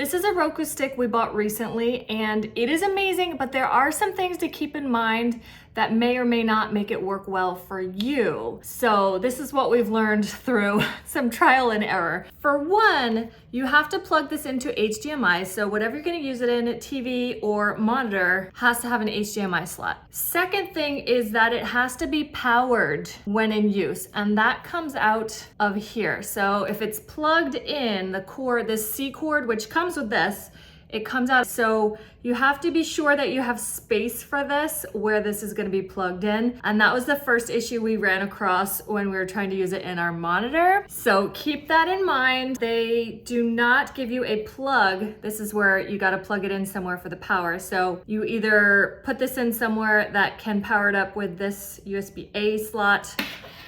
This is a Roku stick we bought recently and it is amazing, but there are some things to keep in mind that may or may not make it work well for you. So this is what we've learned through some trial and error. For one, you have to plug this into HDMI. So whatever you're gonna use it in, TV or monitor, has to have an HDMI slot. Second thing is that it has to be powered when in use, and that comes out of here. So if it's plugged in, the cord, this C cord, which comes with this, it comes out. So you have to be sure that you have space for this where this is going to be plugged in. And that was the first issue we ran across when we were trying to use it in our monitor. So keep that in mind. They do not give you a plug. This is where you got to plug it in somewhere for the power. So you either put this in somewhere that can power it up with this USB-A slot,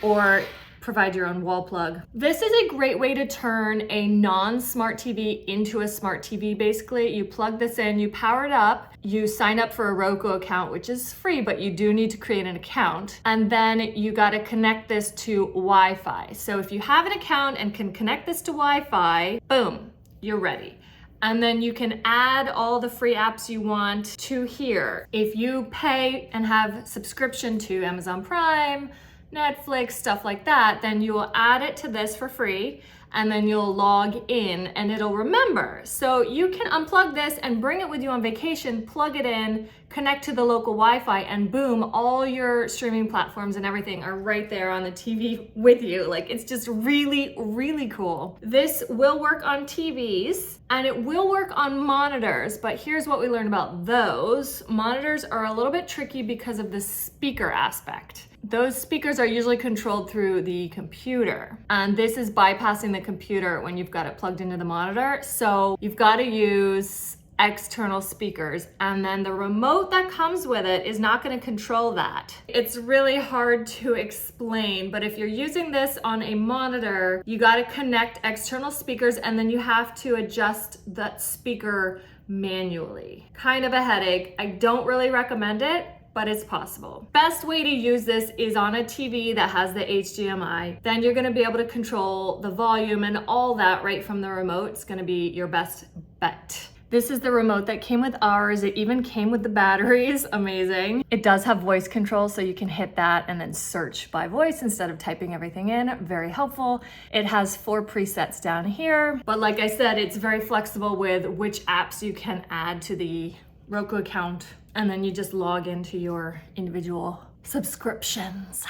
or provide your own wall plug. This is a great way to turn a non-smart TV into a smart TV. Basically, you plug this in, you power it up, you sign up for a Roku account, which is free, but you do need to create an account. And then you gotta connect this to Wi-Fi. So if you have an account and can connect this to Wi-Fi, boom, you're ready. And then you can add all the free apps you want to here. If you pay and have subscription to Amazon Prime, Netflix, stuff like that, then you will add it to this for free, and then you'll log in and it'll remember. So you can unplug this and bring it with you on vacation, plug it in, connect to the local Wi-Fi, and boom, all your streaming platforms and everything are right there on the TV with you. Like, it's just really, really cool. This will work on TVs and it will work on monitors, but here's what we learned about those. Monitors are a little bit tricky because of the speaker aspect. Those speakers are usually controlled through the computer, and this is bypassing the computer when you've got it plugged into the monitor. So you've got to use external speakers, and then the remote that comes with it is not going to control that. It's really hard to explain, but if you're using this on a monitor, you got to connect external speakers, and then you have to adjust that speaker manually. Kind of a headache. I don't really recommend it, but it's possible. Best way to use this is on a TV that has the HDMI. Then you're gonna be able to control the volume and all that right from the remote. It's gonna be your best bet. This is the remote that came with ours. It even came with the batteries. Amazing. It does have voice control, so you can hit that and then search by voice instead of typing everything in. Very helpful. It has 4 presets down here, but like I said, it's very flexible with which apps you can add to the Roku account, and then you just log into your individual subscriptions.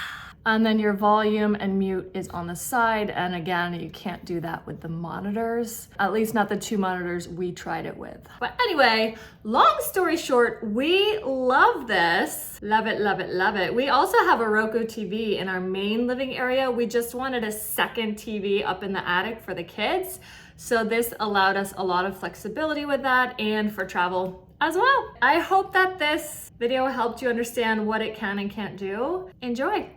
And then your volume and mute is on the side, and again, you can't do that with the monitors, at least not the 2 monitors we tried it with. But anyway, long story short, we love this. Love it, love it, love it. We also have a Roku TV in our main living area. We just wanted a second TV up in the attic for the kids. So this allowed us a lot of flexibility with that, and for travel as well. I hope that this video helped you understand what it can and can't do. Enjoy.